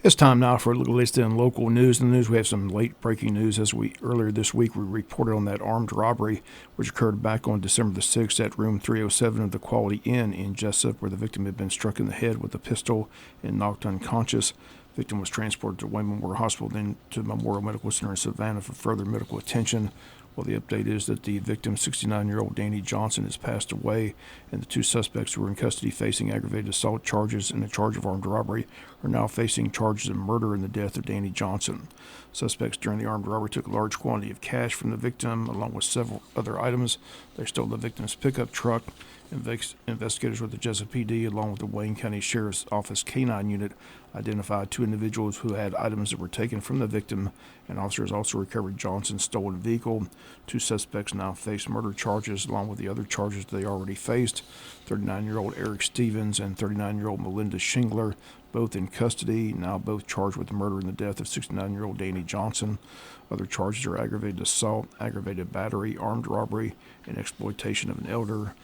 It's time now for a look at in local news. In the news, we have some late breaking news. Earlier this week, we reported on that armed robbery which occurred back on December the 6th at room 307 of the Quality Inn in Jesup, where the victim had been struck in the head with a pistol and knocked unconscious. The victim was transported to Wayne Memorial Hospital, then to Memorial Medical Center in Savannah for further medical attention. Well, the update is that the victim, 69-year-old Danny Johnson, has passed away, and the two suspects who were in custody facing aggravated assault charges and a charge of armed robbery are now facing charges of murder in the death of Danny Johnson. Suspects during the armed robbery took a large quantity of cash from the victim, along with several other items. They stole the victim's pickup truck. Investigators with the Jesup PD, along with the Wayne County Sheriff's Office K-9 unit, identified two individuals who had items that were taken from the victim, and officers also recovered Johnson's stolen vehicle. Two suspects now face murder charges, along with the other charges they already faced. 39-year-old Eric Stevens and 39-year-old Melinda Shingler, both in custody, now both charged with the murder and the death of 69-year-old Danny Johnson. Other charges are aggravated assault, aggravated battery, armed robbery, and exploitation of an elder,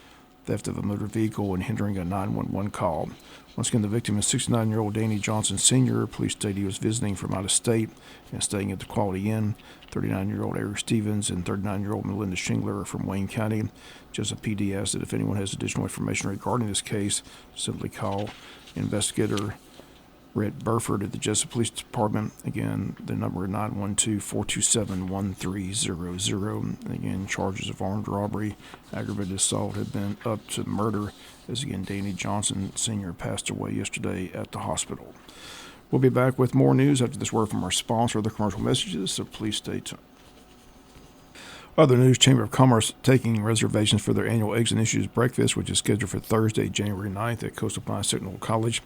theft of a motor vehicle, and hindering a 911 call. Once again, the victim is 69-year-old Danny Johnson Sr. Police state he was visiting from out of state and staying at the Quality Inn. 39-year-old Eric Stevens and 39-year-old Melinda Shingler are from Wayne County. Jesup PD asks that if anyone has additional information regarding this case, simply call investigator Rhett Burford at the Jesup Police Department. Again, the number is 912-427-1300. Again, charges of armed robbery, aggravated assault have been up to murder, as again, Danny Johnson Sr. passed away yesterday at the hospital. We'll be back with more news after this word from our sponsor, the commercial messages, so please stay tuned. Other news, Chamber of Commerce taking reservations for their annual Eggs and Issues breakfast, which is scheduled for Thursday, January 9th at Coastal Pines Technical College.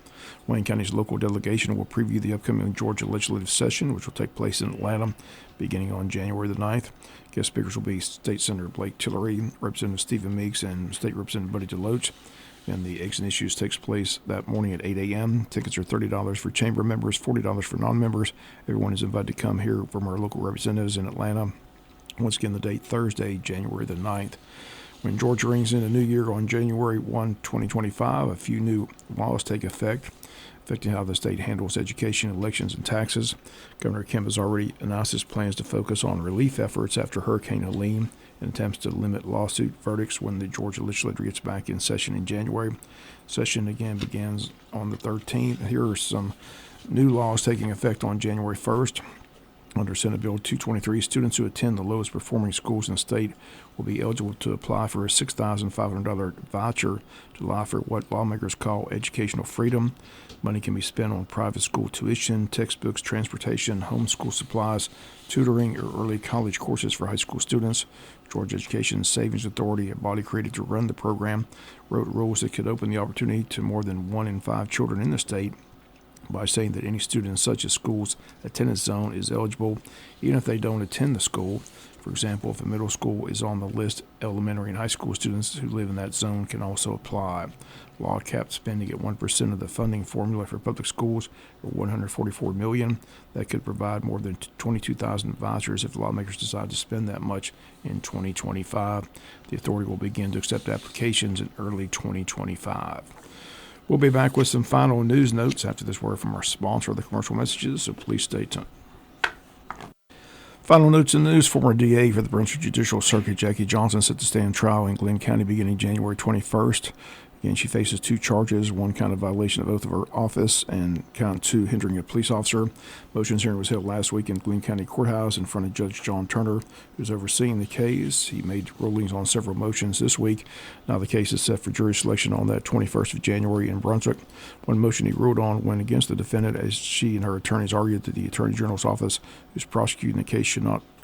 Wayne County's local delegation will preview the upcoming Georgia legislative session, which will take place in Atlanta beginning on January the 9th. Guest speakers will be State Senator Blake Tillery, Representative Stephen Meeks, and State Representative Buddy DeLoach. And the Eggs and Issues takes place that morning at 8 a.m. Tickets are $30 for chamber members, $40 for non-members. Everyone is invited to come here from our local representatives in Atlanta. Once again, the date Thursday, January the 9th. When Georgia rings in a new year on January 1, 2025, a few new laws take effect, affecting how the state handles education, elections, and taxes. Governor Kemp has already announced his plans to focus on relief efforts after Hurricane Helene and attempts to limit lawsuit verdicts when the Georgia legislature gets back in session in January. Session again begins on the 13th. Here are some new laws taking effect on January 1st. Under Senate Bill 223, students who attend the lowest performing schools in the state will be eligible to apply for a $6,500 voucher to allow for what lawmakers call educational freedom. Money can be spent on private school tuition, textbooks, transportation, homeschool supplies, tutoring, or early college courses for high school students. Georgia Education Savings Authority, a body created to run the program, wrote rules that could open the opportunity to more than 1 in 5 children in the state by saying that any student in such a school's attendance zone is eligible, even if they don't attend the school. For example, if a middle school is on the list, elementary and high school students who live in that zone can also apply. Law capped spending at 1% of the funding formula for public schools, or $144 million. That could provide more than 22,000 vouchers if lawmakers decide to spend that much in 2025. The authority will begin to accept applications in early 2025. We'll be back with some final news notes after this word from our sponsor, the commercial messages, so please stay tuned. Final notes in the news, former DA for the Brunswick Judicial Circuit, Jackie Johnson, set to stand trial in Glenn County beginning January 21st. Again, she faces 2 charges, one count of violation of oath of her office and count 2 hindering a police officer. Motions hearing was held last week in Glenn County Courthouse in front of Judge John Turner, who's overseeing the case. He made rulings on several motions this week. Now the case is set for jury selection on that 21st of January in Brunswick. One motion he ruled on went against the defendant, as she and her attorneys argued that the Attorney General's office, who's prosecuting the case,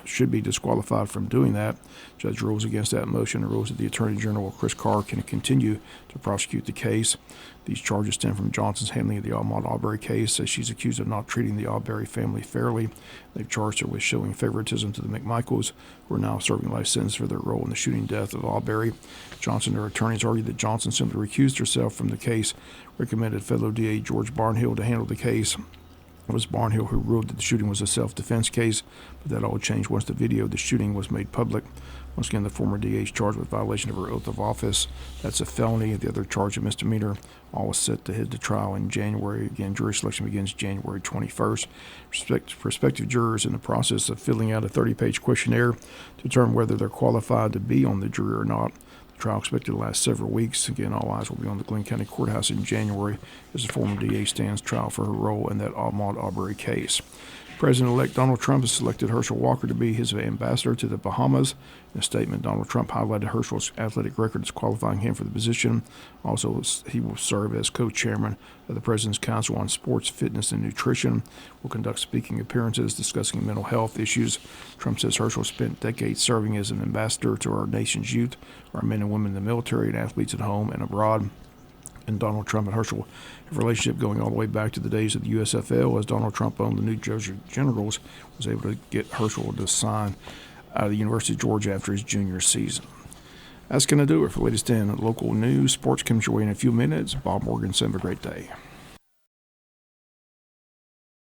should be disqualified from doing that. Judge rules against that motion and rules that the Attorney General, Chris Carr, can continue to prosecute the case. These charges stem from Johnson's handling of the Ahmaud Arbery case, as she's accused of not treating the Arbery family fairly. They've charged her with showing favoritism to the McMichaels, who are now serving life sentence for their role in the shooting death of Arbery. Johnson and her attorneys argued that Johnson simply recused herself from the case, recommended fellow DA George Barnhill to handle the case, It was Barnhill who ruled that the shooting was a self-defense case, but that all changed once the video of the shooting was made public. Once again, the former DA is charged with violation of her oath of office. That's a felony. The other charge, a misdemeanor. All is set to head to trial in January. Again, jury selection begins January 21st. Prospective jurors in the process of filling out a 30-page questionnaire to determine whether they're qualified to be on the jury or not. The trial expected to last several weeks. Again, all eyes will be on the Glenn County Courthouse in January as the former DA stands trial for her role in that Ahmaud Arbery case. President-elect Donald Trump has selected Herschel Walker to be his ambassador to the Bahamas. In a statement, Donald Trump highlighted Herschel's athletic record as qualifying him for the position. Also, he will serve as co-chairman of the President's Council on Sports, Fitness, and Nutrition. Will conduct speaking appearances discussing mental health issues. Trump says Herschel spent decades serving as an ambassador to our nation's youth, our men and women in the military, and athletes at home and abroad. And Donald Trump and Herschel have a relationship going all the way back to the days of the USFL, as Donald Trump owned the New Jersey Generals, was able to get Herschel to sign out of the University of Georgia after his junior season. That's going to do it for the latest in local news. Sports comes your way in a few minutes. Bob Morgan, have a great day.